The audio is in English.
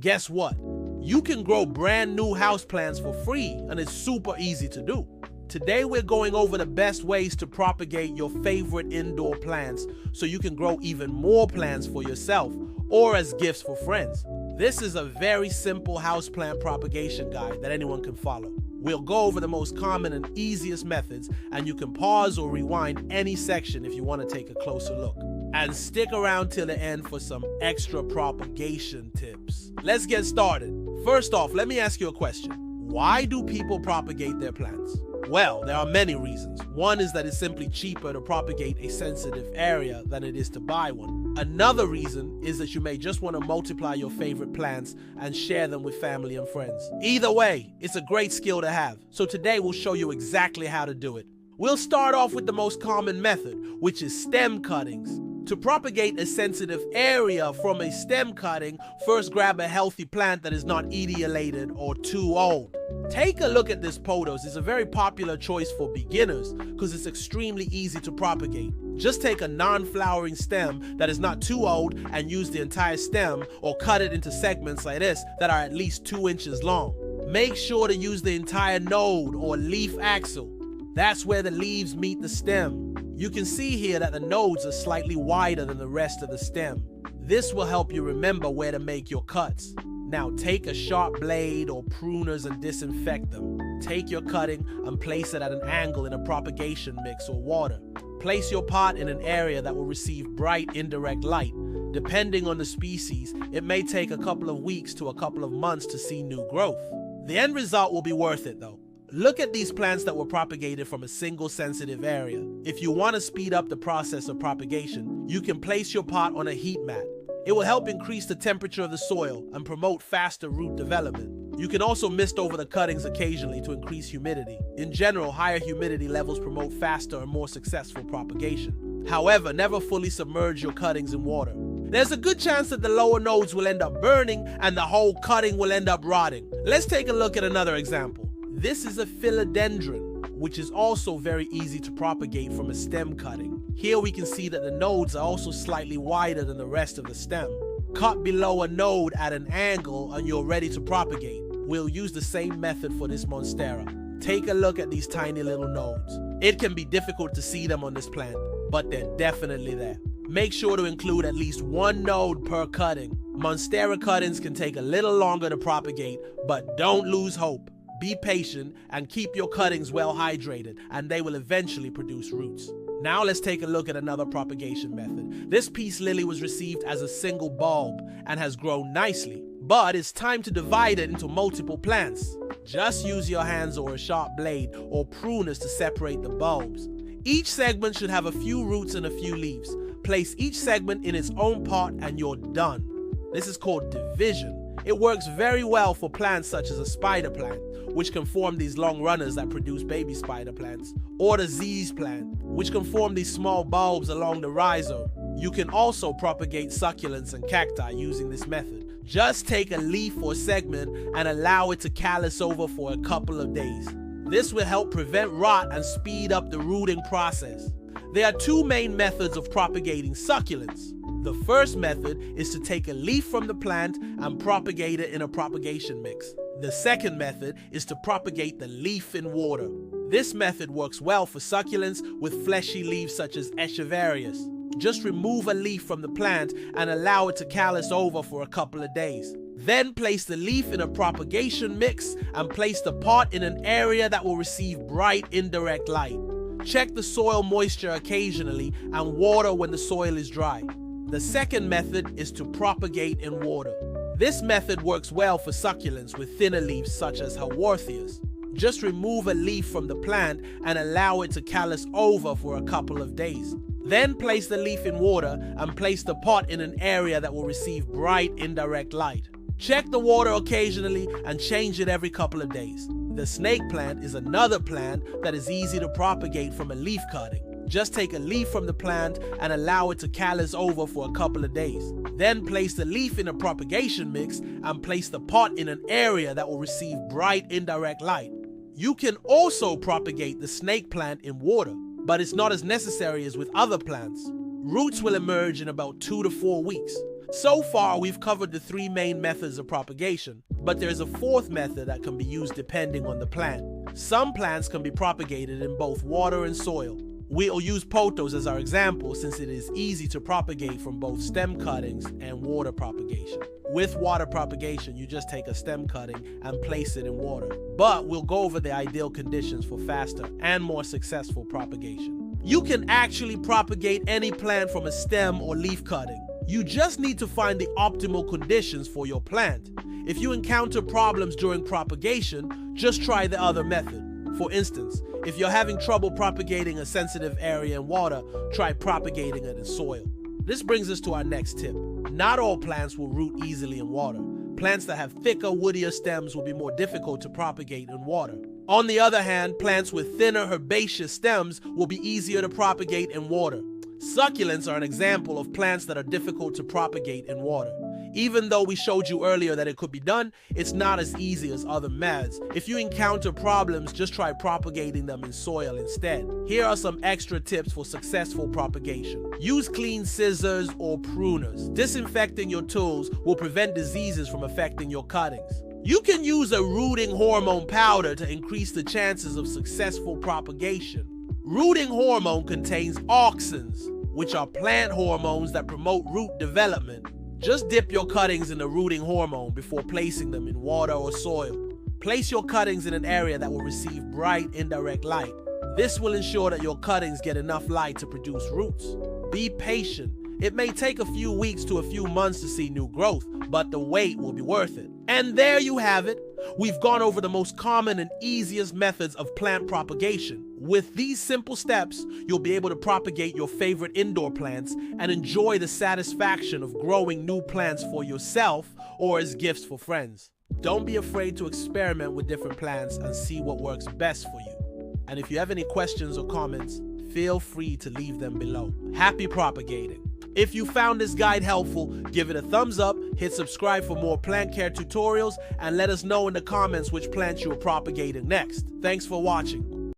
Guess what? You can grow brand new houseplants for free, and it's super easy to do. Today we're going over the best ways to propagate your favorite indoor plants so you can grow even more plants for yourself or as gifts for friends. This is a very simple houseplant propagation guide that anyone can follow. We'll go over the most common and easiest methods, and you can pause or rewind any section if you want to take a closer look. And stick around till the end for some extra propagation tips. Let's get started. First off, let me ask you a question. Why do people propagate their plants? Well, there are many reasons. One is that it's simply cheaper to propagate a sensitive area than it is to buy one. Another reason is that you may just want to multiply your favorite plants and share them with family and friends. Either way, it's a great skill to have. So today we'll show you exactly how to do it. We'll start off with the most common method, which is stem cuttings. To propagate a sensitive area from a stem cutting, first grab a healthy plant that is not etiolated or too old. Take a look at this pothos. It's a very popular choice for beginners because it's extremely easy to propagate. Just take a non-flowering stem that is not too old and use the entire stem, or cut it into segments like this that are at least 2 inches long. Make sure to use the entire node or leaf axil. That's where the leaves meet the stem. You can see here that the nodes are slightly wider than the rest of the stem. This will help you remember where to make your cuts. Now take a sharp blade or pruners and disinfect them. Take your cutting and place it at an angle in a propagation mix or water. Place your pot in an area that will receive bright indirect light. Depending on the species, it may take a couple of weeks to a couple of months to see new growth. The end result will be worth it though. Look at these plants that were propagated from a single sensitive area. If you want to speed up the process of propagation, you can place your pot on a heat mat. It will help increase the temperature of the soil and promote faster root development. You can also mist over the cuttings occasionally to increase humidity. In general, higher humidity levels promote faster and more successful propagation. However, never fully submerge your cuttings in water. There's a good chance that the lower nodes will end up burning and the whole cutting will end up rotting. Let's take a look at another example. This is a philodendron, which is also very easy to propagate from a stem cutting. Here we can see that the nodes are also slightly wider than the rest of the stem. Cut below a node at an angle and you're ready to propagate. We'll use the same method for this monstera. Take a look at these tiny little nodes. It can be difficult to see them on this plant, but they're definitely there. Make sure to include at least one node per cutting. Monstera cuttings can take a little longer to propagate, but don't lose hope. Be patient and keep your cuttings well hydrated, and they will eventually produce roots. Now let's take a look at another propagation method. This peace lily was received as a single bulb and has grown nicely, but it's time to divide it into multiple plants. Just use your hands or a sharp blade or pruners to separate the bulbs. Each segment should have a few roots and a few leaves. Place each segment in its own pot and you're done. This is called division. It works very well for plants such as a spider plant, which can form these long runners that produce baby spider plants, or the Z's plant, which can form these small bulbs along the rhizome. You can also propagate succulents and cacti using this method. Just take a leaf or segment and allow it to callus over for a couple of days. This will help prevent rot and speed up the rooting process. There are two main methods of propagating succulents. The first method is to take a leaf from the plant and propagate it in a propagation mix. The second method is to propagate the leaf in water. This method works well for succulents with fleshy leaves such as Echeverias. Just remove a leaf from the plant and allow it to callus over for a couple of days. Then place the leaf in a propagation mix and place the pot in an area that will receive bright indirect light. Check the soil moisture occasionally and water when the soil is dry. The second method is to propagate in water. This method works well for succulents with thinner leaves such as Haworthias. Just remove a leaf from the plant and allow it to callus over for a couple of days. Then place the leaf in water and place the pot in an area that will receive bright indirect light. Check the water occasionally and change it every couple of days. The snake plant is another plant that is easy to propagate from a leaf cutting. Just take a leaf from the plant and allow it to callus over for a couple of days. Then place the leaf in a propagation mix and place the pot in an area that will receive bright indirect light. You can also propagate the snake plant in water, but it's not as necessary as with other plants. Roots will emerge in about 2 to 4 weeks. So far, we've covered the 3 main methods of propagation, but there's a 4th method that can be used depending on the plant. Some plants can be propagated in both water and soil. We'll use pothos as our example since it is easy to propagate from both stem cuttings and water propagation. With water propagation, you just take a stem cutting and place it in water. But we'll go over the ideal conditions for faster and more successful propagation. You can actually propagate any plant from a stem or leaf cutting. You just need to find the optimal conditions for your plant. If you encounter problems during propagation, just try the other method. For instance, if you're having trouble propagating a sensitive area in water, try propagating it in soil. This brings us to our next tip. Not all plants will root easily in water. Plants that have thicker, woodier stems will be more difficult to propagate in water. On the other hand, plants with thinner, herbaceous stems will be easier to propagate in water. Succulents are an example of plants that are difficult to propagate in water. Even though we showed you earlier that it could be done, it's not as easy as other methods. If you encounter problems, just try propagating them in soil instead. Here are some extra tips for successful propagation. Use clean scissors or pruners. Disinfecting your tools will prevent diseases from affecting your cuttings. You can use a rooting hormone powder to increase the chances of successful propagation. Rooting hormone contains auxins, which are plant hormones that promote root development. Just dip your cuttings in the rooting hormone before placing them in water or soil. Place your cuttings in an area that will receive bright, indirect light. This will ensure that your cuttings get enough light to produce roots. Be patient. It may take a few weeks to a few months to see new growth, but the wait will be worth it. And there you have it. We've gone over the most common and easiest methods of plant propagation. With these simple steps, you'll be able to propagate your favorite indoor plants and enjoy the satisfaction of growing new plants for yourself or as gifts for friends. Don't be afraid to experiment with different plants and see what works best for you. And if you have any questions or comments, feel free to leave them below. Happy propagating! If you found this guide helpful, give it a thumbs up, hit subscribe for more plant care tutorials, and let us know in the comments which plants you are propagating next. Thanks for watching.